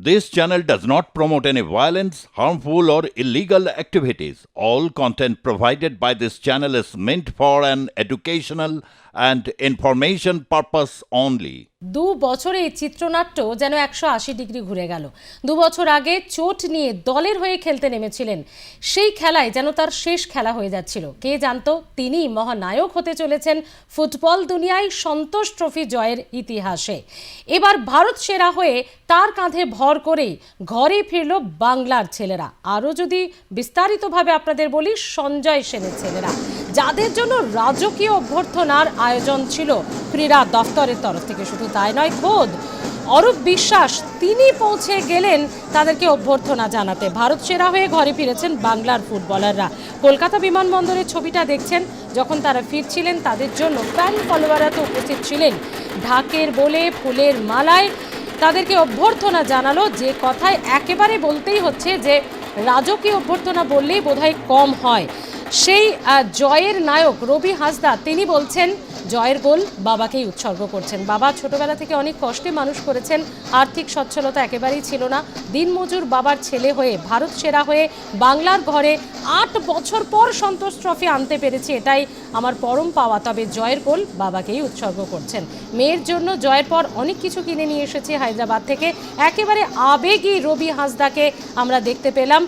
This channel does not promote any violence, harmful, or illegal activities. All content provided by this channel is meant for an educational and information purpose only. 2 বছরে এই চিত্রনাট্য যেন 180 degree ঘুরে গেল। 2 বছর আগে চোট নিয়ে দলের হয়ে খেলতে নেমেছিলেন, সেই খেলায় যেন তার শেষ খেলা হয়ে যাচ্ছিল। কে জানতো তিনি মহানায়ক হতে চলেছেন ফুটবল দুনিয়ায় সন্তোষ ট্রফি জয়ের ইতিহাসে। এবার ভারত সেরা হয়ে তার কাঁধে ভর করে ঘরে ফিরল বাংলার ছেলেরা। আরও যদি বিস্তারিতভাবে আপনাদের বলি, সঞ্জয় সেনের ছেলেরা, যাদের জন্য রাজকীয় অভ্যর্থনার আয়োজন ছিল ক্রীড়া দফতরের তরফ থেকে। শুধু তাই নয়, খোদ অরূপ বিশ্বাস তিনি পৌঁছে গেলেন তাদেরকে অভ্যর্থনা জানাতে। ভারত সেরা হয়ে ঘরে ফিরেছেন বাংলার ফুটবলাররা। কলকাতা বিমানবন্দরের ছবিটা দেখছেন, যখন তারা ফিরছিলেন তাদের জন্য ফ্যান ফলোয়াররা তো উপস্থিত ছিলেন। ঢাকের বলে, ফুলের মালায় তাদেরকে অভ্যর্থনা জানালো, যে কথায় একেবারে বলতেই হচ্ছে যে রাজকীয় অভ্যর্থনা বললেই বোধহয় কম হয়। সেই জয়ের নায়ক রবি হাসদা তিনি বলছেন জয়ের গোল বাবাকেই উৎসর্গ করছেন। বাবা ছোটবেলা থেকে অনেক কষ্টে মানুষ করেছেন, আর্থিক সচ্ছলতা একেবারেই ছিল না। দিনমজুর বাবার ছেলে হয়ে ভারত সেরা হয়ে বাংলার ঘরে 8 বছর পর সন্তোষ ট্রফি আনতে পেরেছি, এটাই আমার পরম পাওয়া। তবে জয়ের গোল বাবাকেই উৎসর্গ করছেন। মেয়ের জন্য জয়ের পর অনেক কিছু কিনে নিয়ে এসেছি হায়দ্রাবাদ থেকে। একেবারে আবেগী রবি হাসদাকে আমরা দেখতে পেলাম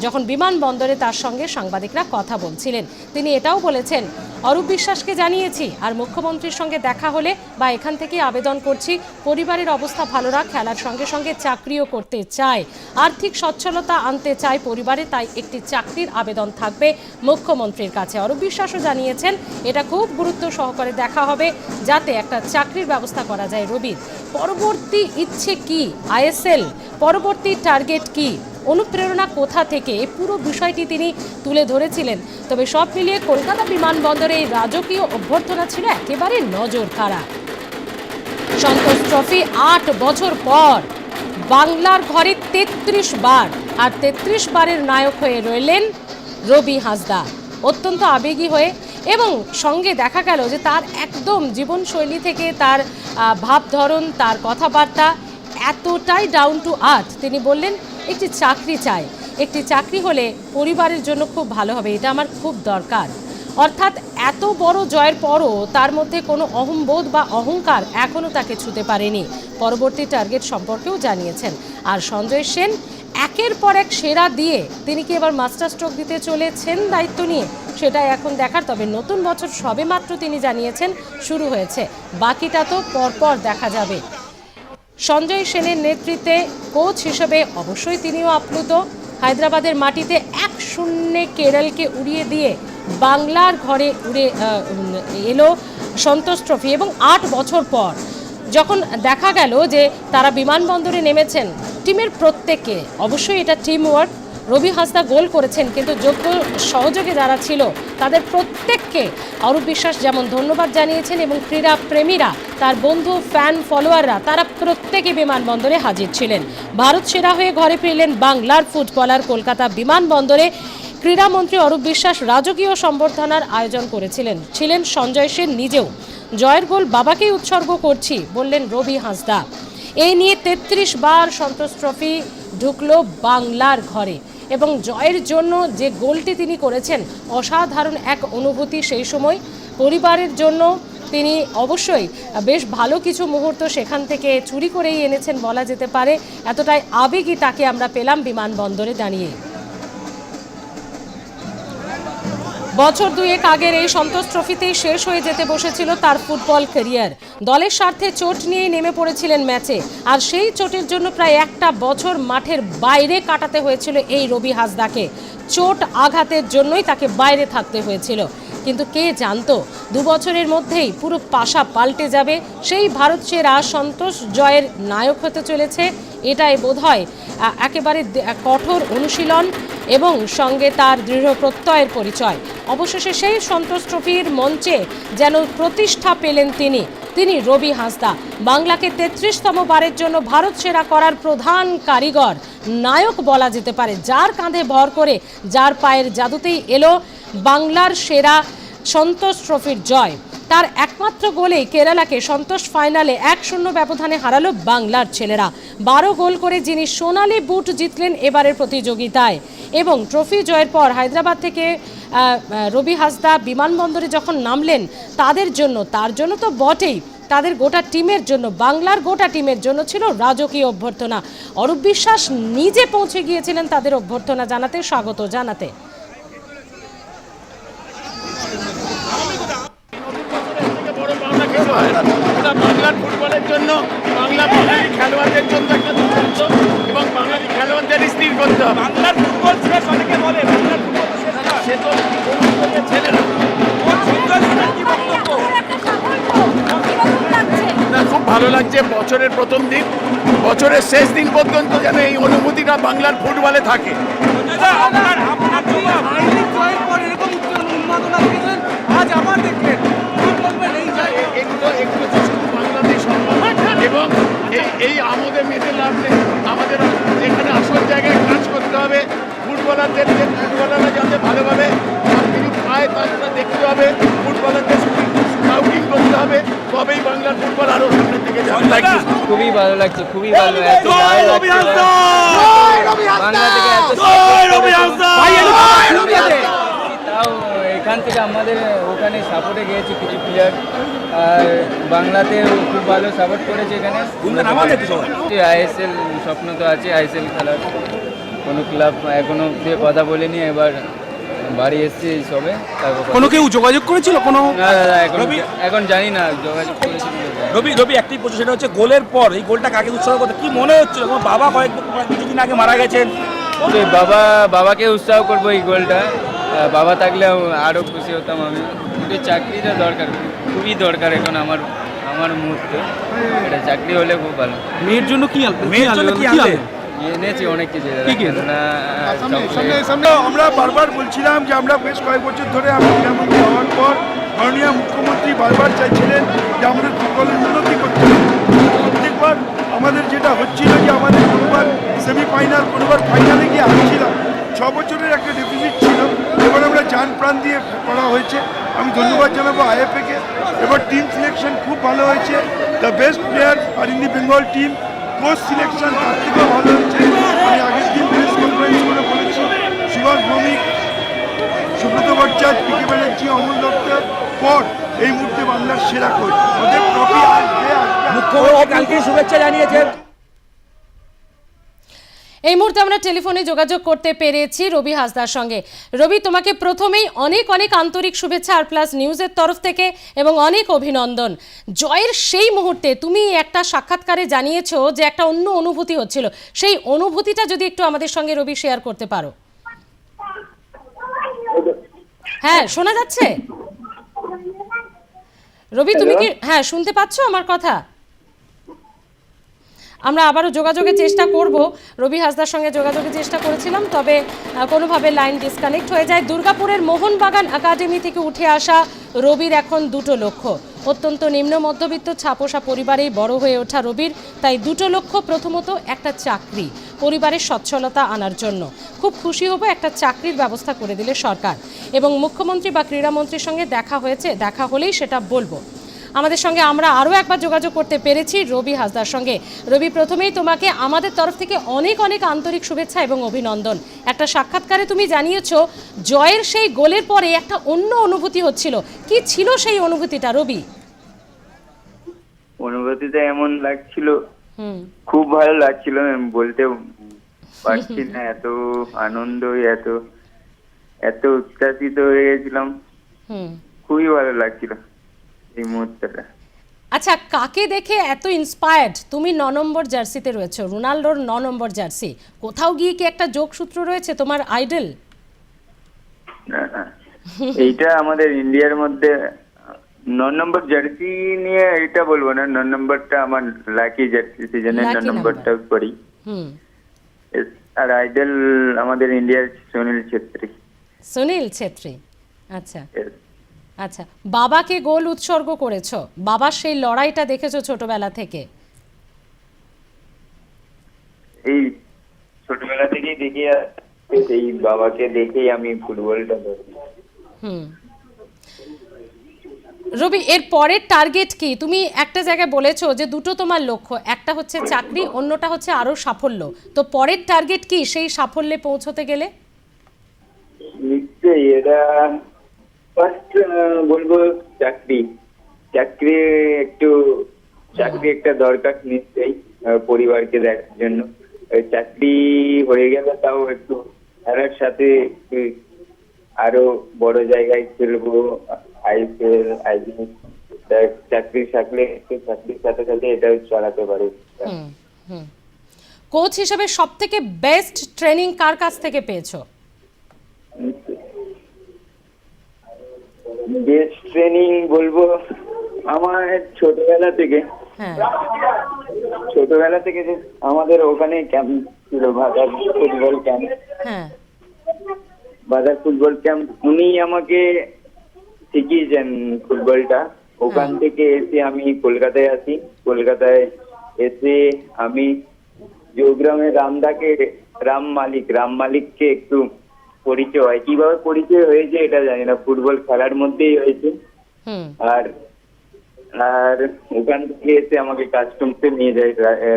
যখন বিমানবন্দরে তার সঙ্গে সাংবাদিকরা কথা বলছিলেন। তিনি এটাও বলেছেন, অরূপ বিশ্বাসকে জানিয়েছি আর মুখ্যমন্ত্রীর সঙ্গে দেখা হলে বা এখান থেকে আবেদন করছি, পরিবারের অবস্থা ভালো না, খেলার সঙ্গে সঙ্গে চাকরিও করতে চায়, আর্থিক সচ্ছলতা আনতে চায় পরিবারে, তাই একটি চাকরির আবেদন থাকবে মুখ্যমন্ত্রীর কাছে। অরূপ বিশ্বাসও জানিয়েছেন এটা খুব গুরুত্ব সহকারে দেখা হবে যাতে একটা চাকরির ব্যবস্থা করা যায় রবির। পরবর্তী ইচ্ছে কি, আইএসএল পরবর্তী টার্গেট কি, অনুপ্রেরণা কোথা থেকে, পুরো বিষয়টি তিনি তুলে ধরেছিলেন। তবে সব মিলিয়ে কলকাতা বিমানবন্দরে এই রাজকীয় অভ্যর্থনা ছিল একেবারে নজর কাড়া। সন্তোষ ট্রফি 8 বছর পর বাংলার ঘরে 33 বার, আর 33 বারের নায়ক হয়ে রইলেন রবি হাসদা, অত্যন্ত আবেগী হয়ে। এবং সঙ্গে দেখা গেল যে তার একদম জীবনশৈলী থেকে তার ভাবধরন, তার কথাবার্তা এতটাই ডাউন টু আর্থ। তিনি বললেন একটি চাকরি চাই, একটি চাকরি হলে পরিবারের জন্য খুব ভালো হবে, এটা আমার খুব দরকার। অর্থাৎ এত বড় জয়ের পরও তার মধ্যে কোনো অহংবোধ বা অহংকার এখনও তাকে ছুঁতে পারেনি। পরবর্তী টার্গেট সম্পর্কেও জানিয়েছেন। আর সঞ্জয় সেন একের পর এক সেরা দিয়ে তিনি কি এবার মাস্টার স্ট্রোক দিতে চলেছেন দায়িত্ব নিয়ে, সেটাই এখন দেখার। তবে নতুন বছর সবেমাত্র তিনি জানিয়েছেন শুরু হয়েছে, বাকিটা তো পরপর দেখা যাবে। সঞ্জয় সেনের নেতৃত্বে কোচ হিসেবে অবশ্যই তিনিও আপ্লুত। হায়দ্রাবাদের মাটিতে 1-0 কেরলকে উড়িয়ে দিয়ে বাংলার ঘরে উড়ে এলো সন্তোষ ট্রফি। এবং 8 বছর পর যখন দেখা গেল যে তারা বিমানবন্দরে নেমেছেন, টিমের প্রত্যেককে, অবশ্যই এটা টিম ওয়ার্ক, রবি হাসদা গোল করেছেন, কিন্তু যোগ্য সহযোগে যারা ছিল তাদের প্রত্যেককে অরূপ বিশ্বাস যেমন ধন্যবাদ জানিয়েছেন, এবং ক্রীড়া প্রেমীরা, তার বন্ধু, ফ্যান ফলোয়াররা, তারা প্রত্যেকে বিমানবন্দরে হাজির ছিলেন। ভারত সেরা হয়ে ঘরে ফিরলেন বাংলার ফুটবলার। কলকাতা বিমানবন্দরে ক্রীড়ামন্ত্রী অরূপ বিশ্বাস রাজকীয় সম্বর্ধনার আয়োজন করেছিলেন, ছিলেন সঞ্জয় সেন নিজেও। জয়ের গোল বাবাকেই উৎসর্গ করছি বললেন রবি হাসদা। এই নিয়ে 33 বার সন্তোষ ট্রফি ঢুকলো বাংলার ঘরে, এবং জয়ের জন্য যে গোলটি তিনি করেছেন অসাধারণ এক অনুভূতি। সেই সময় পরিবারের জন্য তিনি অবশ্যই বেশ ভালো কিছু মুহূর্ত সেখান থেকে চুরি করেই এনেছেন বলা যেতে পারে, এতটাই আবেগী তাকে আমরা পেলাম বিমানবন্দরে দাঁড়িয়ে। বছর 2 আগের এই সন্তোষ ট্রফিতেই শেষ হয়ে যেতে বসেছিল তার ফুটবল ক্যারিয়ার। দলের স্বার্থে চোট নিয়েই নেমে পড়েছিলেন ম্যাচে, আর সেই চোটের জন্য প্রায় 1 বছর মাঠের বাইরে কাটাতে হয়েছিল এই রবি হাসদাকে। চোট আঘাতের জন্যই তাকে বাইরে থাকতে হয়েছিল, কিন্তু কে জানতো 2 বছরের মধ্যেই পুরো পাশা পাল্টে যাবে। সেই ভারত সেরা সন্তোষ জয়ের নায়ক হতে চলেছে। এটাই বোধহয় একেবারে কঠোর অনুশীলন এবং সঙ্গে তার দৃঢ় প্রত্যয়ের পরিচয়। অবশেষে সেই সন্তোষ ট্রফির মঞ্চে যেন প্রতিষ্ঠা পেলেন তিনি রবি হাসদা। বাংলাকে 33তম বারের জন্য ভারত সেরা করার প্রধান কারিগর, নায়ক বলা যেতে পারে, যার কাঁধে ভর করে, যার পায়ের জাদুতেই এলো বাংলার সেরা সন্তোষ ট্রফির জয়। তার একমাত্র গোলেই কেরালাকে সন্তোষ ফাইনালে 1-0 ব্যবধানে হারালো বাংলার ছেলেরা। 12 গোল করে যিনি সোনালী বুট জিতলেন এবারের প্রতিযোগিতায়। এবং ট্রফি জয়ের পর হায়দ্রাবাদ থেকে রবি হাসদা বিমানবন্দরে যখন নামলেন, তার জন্য তো বটেই, তাদের গোটা টিমের জন্য, বাংলার গোটা টিমের জন্য ছিল রাজকীয় অভ্যর্থনা। অরূপ বিশ্বাস নিজে পৌঁছে গিয়েছিলেন তাদের অভ্যর্থনা জানাতে, স্বাগত জানাতে। বাংলার ফুটবলের জন্য, বাঙালি খেলোয়াড়দের জন্য একটা দুর্দান্ত, এবং বাঙালি খেলোয়াড়দের স্থির করতে হবে। বাংলার ফুটবল শেষ, অনেকে বলে বাংলার ফুটবল শেষ না, সে তো ছেলেরা খুব ভালো লাগছে। বছরের প্রথম দিন, বছরের শেষ দিন পর্যন্ত যেন এই অনুভূতিটা বাংলার ফুটবলে থাকে। আজ আমার দেখলেন বাংলাদেশ এবং এই আমাদের মেতে লাগলে আমাদের যেখানে আসল জায়গায় কাজ করতে হবে, ফুটবলারদের ফুটবলাররা যাতে ভালোভাবে পায় তারা দেখতে হবে, ফুটবলারদের স্কাউটিং করতে হবে, তবেই বাংলার ফুটবল আরো সামনের দিকে যাবে। খুবই ভালো লাগছে, খুবই ভালো লাগছে। তাও এখান থেকে আমাদের ওখানে সাপোর্টে গিয়েছে কিছু প্লেয়ার, আর বাংলাতেও খুব ভালো সাপোর্ট করেছে এখানে। আইএসএল স্বপ্ন তো আছে, আইএসএল খেলার কোনো ক্লাব এখনো দিয়ে কথা বলিনি, এবার বাড়ি এসছি সবে। কোনো কেউ যোগাযোগ করেছিল? কোনো না দাদা, এখন জানি না যোগাযোগ করেছিল। রবি একটি প্রশ্ন, সেটা হচ্ছে গোলের পর এই গোলটা কাকে উৎসর্গ করতে কি মনে হচ্ছিল? বাবা কিছুদিন আগে মারা গেছেন, বাবাকে উৎসাহ করবো এই গোলটা। বাবা থাকলে আরও খুশি হতাম আমি। কিন্তু চাকরিটা দরকার, খুবই দরকার এখন আমার মুহূর্তে। এটা চাকরি হলে খুব ভালো। মেয়ের জন্য কি এনেছি অনেক কিছু। আমরা বারবার বলছিলাম যে আমরা বেশ কয়েক বছর ধরে আমি ক্রীড়ামন্ত্রী হওয়ার পর মাননীয় মুখ্যমন্ত্রী বারবার চাইছিলেন যে আমাদের ফুটবলের উন্নতি করতে হবে। প্রত্যেকবার আমাদের যেটা হচ্ছিল যে আমাদের কোনোবার সেমিফাইনাল, কোনোবার ফাইনালে গিয়ে হারছিলাম। 6 বছরের একটা ডেফিসিট ছিল, এবার আমরা জান প্রাণ দিয়ে করা হয়েছে। আমি ধন্যবাদ জানাবো আইএফএকে। এবার টিম সিলেকশন খুব ভালো হয়েছে। দ্য বেস্ট প্লেয়ার আর in the Bengal team. Coach selection তার থেকেও ভালো হয়েছে। আমি আগের দিন প্রেস কনফারেন্স করে বলেছি, সুভাষ ভৌমিক, সুব্রত ভট্টাচার্য, পিকে ব্যানার্জি, অমল দত্তের পর এই মুহূর্তে বাংলার সেরা কোচ। ওদের ট্রফি আসবে। কালকে শুভেচ্ছা জানিয়েছেন। এই মুহূর্তে আমরা টেলিফোনে যোগাযোগ করতে পেরেছি রবি হাসদার সঙ্গে। রবি, তোমাকে প্রথমেই অনেক অনেক আন্তরিক শুভেচ্ছা আর প্লাস নিউজের তরফ থেকে, এবং অনেক অভিনন্দন। জয়ের সেই মুহূর্তে তুমি একটা সাক্ষাৎকারে জানিয়েছো যে একটা অন্য অনুভূতি হচ্ছিল, সেই অনুভূতিটা যদি একটু আমাদের সঙ্গে রবি শেয়ার করতে পারো। হ্যাঁ, শোনা যাচ্ছে রবি? তুমি কি শুনতে পাচ্ছ আমার কথা? আমরা আবারও যোগাযোগের চেষ্টা করব। রবি হাসদার সঙ্গে যোগাযোগের চেষ্টা করেছিলাম, তবে কোনোভাবে লাইন ডিসকানেক্ট হয়ে যায়। দুর্গাপুরের মোহনবাগান একাডেমি থেকে উঠে আসা রবির এখন দুটো লক্ষ্য। অত্যন্ত নিম্ন মধ্যবিত্ত ছাপোষা পরিবারেই বড় হয়ে ওঠা রবির তাই দুটো লক্ষ্য। প্রথমত একটা চাকরি, পরিবারের সচ্ছলতা আনার জন্য। খুব খুশি হব একটা চাকরির ব্যবস্থা করে দিলে সরকার, এবং মুখ্যমন্ত্রী বা ক্রীড়ামন্ত্রীর সঙ্গে দেখা হলেই সেটা বলবো। আমাদের সঙ্গে আমরা আরও একবার যোগাযোগ করতে পেরেছি রবি হাসদার সঙ্গে। রবি, প্রথমেই তোমাকে আমাদের তরফ থেকে অনেক অনেক আন্তরিক শুভেচ্ছা এবং অভিনন্দন। একটা সাক্ষাৎকারে তুমি জানিয়েছো জয়ের সেই গোলের পরে একটা অন্য অনুভূতি হচ্ছিল। কি ছিল সেই অনুভূতিটা রবি? অনুভূতিটা এমন লাগছিল, খুব ভালো লাগছিল, আমি বলতে পারছি না। এত আনন্দ, এত উচ্ছ্বাসিত হয়ে গেছিলাম, খুবই ভালো লাগছিল এই মুহূর্তটা। আচ্ছা, কাকে দেখে এত ইন্সপায়ার্ড? তুমি 9 নম্বর জার্সিতে রয়েছো, রোনাল্ডোর 9 নম্বর জার্সি। কোথাও গিয়ে কি একটা যোগসূত্র রয়েছে তোমার আইডল? না, এইটা আমাদের ইন্ডিয়ার মধ্যে 9 নম্বর জার্সি নিয়ে এটা বলবো না। 9 নম্বরটা আমার লাকি জার্সি, সিজনের 9 নম্বরটা করি। আর আইডল আমাদের ইন্ডিয়ার সুনীল ছেত্রী। সুনীল ছেত্রী, আচ্ছা আচ্ছা। বাবাকে গোল উৎসর্গ করেছো, বাবার সেই লড়াইটা দেখেছো ছোটবেলা থেকে? এই ছোটবেলা থেকেই দেখি, এই বাবাকে দেখেই আমি ফুটবলটা ধরি। রবি, এর পরের টার্গেট কি? তুমি একটা জায়গায় বলেছো যে দুটো তোমার লক্ষ্য, একটা হচ্ছে চাকরি, অন্যটা হচ্ছে আরো সাফল্য। তো পরের টার্গেট কি সেই সাফল্যে পৌঁছতে গেলে? নিশ্চয়ই এটা ফার্স্ট বলবো চাকরি। চাকরি একটু চাকরি একটা দরকার নিশ্চয়ই পরিবারকে দেখার জন্য। চাকরি হয়ে গেলে তাও একটু খেলার সাথে আরো বড় জায়গায় খেলবো, আইপিএল, আইপিএল। চাকরি থাকলে চাকরির সাথে সাথে এটাও চালাতে পারি। কোচ হিসেবে সব থেকে বেস্ট ট্রেনিং কার কাছ থেকে পেয়েছো? বেস্ট ট্রেনিং বলবো আমার ছোটবেলা থেকে। হ্যাঁ, ছোটবেলা থেকে যে আমাদের ওখানে ক্যাম্প ছিল, বাজার ফুটবল ক্যাম্প। হ্যাঁ, বাজার ফুটবল ক্যাম্প উনি আমাকে শিখিয়েছেন ফুটবলটা। ওখান থেকে এসে আমি কলকাতায় আসি। কলকাতায় এসে আমি যোগগ্রামে রাম মালিককে একটু পরিচয় হয়। কিভাবে পরিচয় হয়েছে এটা জানি না, ফুটবল খেলার মধ্যেই হয়েছে। আর আর ওখান থেকে এসে আমাকে কাস্টমসে নিয়ে যায়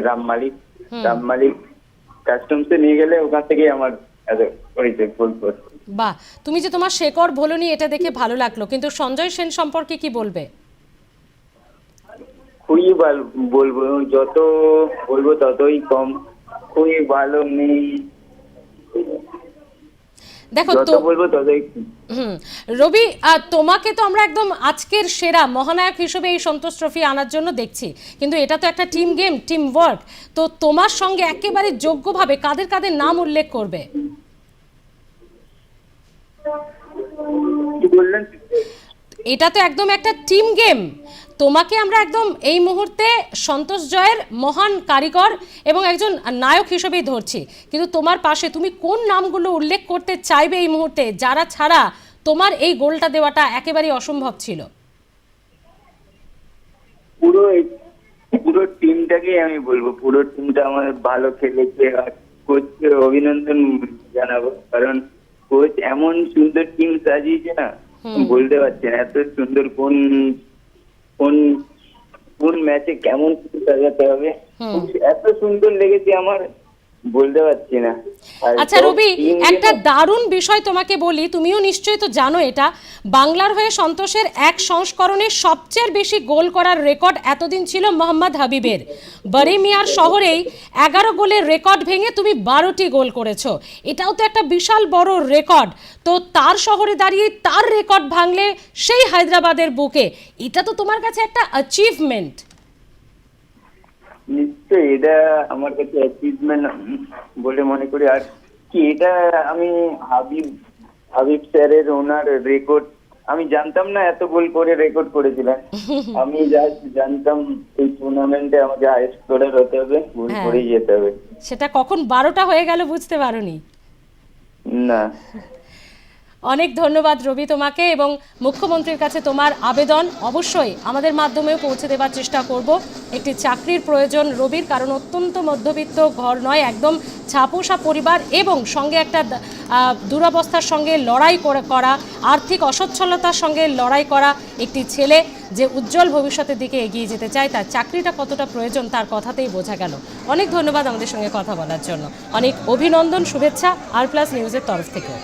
রাম মালিক কাস্টমসে নিয়ে গেলে ওখান থেকে আমার পরিচয় ফুটবল। বাহ, তুমি যে তোমার শেকড় ভোলনি এটা দেখে ভালো লাগলো, কিন্তু সঞ্জয় সেন সম্পর্কে কি বলবে? খুবই ভালো বলবো, যত বলবো ততই কম। খুবই ভালো নেই, দেখো যত তো বলবো ততই। রবি, তোমাকে তো আমরা একদম আজকের সেরা মহানায়ক হিসেবে এই সন্তোষ ট্রফি আনার জন্য দেখছি, কিন্তু এটা তো একটা টিম গেম, টিম ওয়ার্ক। তো তোমার সঙ্গে একেবারে যোগ্যভাবে কাদের কাদের নাম উল্লেখ করবে? কি বললেন? এটা তো একদম একটা টিম গেম। তোমাকে আমরা একদম এই মুহূর্তে সন্তোষ জয়ের মহান কারিগর এবং একজন নায়ক হিসেবেই ধরছি, কিন্তু তোমার পাশে তুমি কোন নামগুলো উল্লেখ করতে চাইবে এই মুহূর্তে, যারা ছাড়া তোমার এই গোলটা দেওয়াটা একেবারেই অসম্ভব ছিল? পুরো টিমটাকে আমি বলবো, পুরো টিমটা আমাদের ভালো খেলেছে। আর কোচকে অভিনন্দন জানাবো, কারণ কোচ এমন সুন্দর টিম সাজিয়েছে না, বলতে পারছি না। এত সুন্দর কোন ম্যাচে কেমন সাজাতে হবে, এত সুন্দর লেগেছে আমার, বলতে পারছি না। আচ্ছা রবি, একটা দারুণ বিষয় তোমাকে বলি, তুমিও নিশ্চয়ই তো জানো এটা, বাংলার হয়ে সন্তোষের এক সংস্করণে সবচেয়ে বেশি গোল করার রেকর্ড এতদিন ছিল মোহাম্মদ হাবিবের। বারেমিয়ার শহরেই 11 গোলের রেকর্ড ভেঙে তুমি 12টি গোল করেছো। এটাও তো একটা বিশাল বড় রেকর্ড। তো তার শহরে দাঁড়িয়ে তার রেকর্ড ভাঙলে সেই হায়দ্রাবাদের বুকে, এটা তো তোমার কাছে একটা অ্যাচিভমেন্ট। নিশ্চয়ই এটা আমার কাছে অ্যাচিভমেন্ট বলে মনে করি। আর কি, এটা আমি হাবিব স্যারের ওনার রেকর্ড আমি জানতাম না, এত গোল করে রেকর্ড করেছিলেন। আমি জাস্ট জানতাম এই টুর্নামেন্টে আমাকে হাইস্ট স্কোরার হতে হবে, গোল করেই যেতে হবে। সেটা কখন 12টা হয়ে গেল বুঝতে পারোনি? না। অনেক ধন্যবাদ রবি তোমাকে, এবং মুখ্যমন্ত্রীর কাছে তোমার আবেদন অবশ্যই আমাদের মাধ্যমেও পৌঁছে দেওয়ার চেষ্টা করব। একটি চাকরির প্রয়োজন রবির, কারণ অত্যন্ত মধ্যবিত্ত ঘর নয়, একদম ছাপোষা পরিবার, এবং সঙ্গে একটা দুরবস্থার সঙ্গে লড়াই করা, আর্থিক অসচ্ছলতার সঙ্গে লড়াই করা একটি ছেলে যে উজ্জ্বল ভবিষ্যতের দিকে এগিয়ে যেতে চায়, তার চাকরিটা কতটা প্রয়োজন তার কথাতেই বোঝা গেল। অনেক ধন্যবাদ আমাদের সঙ্গে কথা বলার জন্য, অনেক অভিনন্দন, শুভেচ্ছা আর প্লাস নিউজের তরফ থেকেও।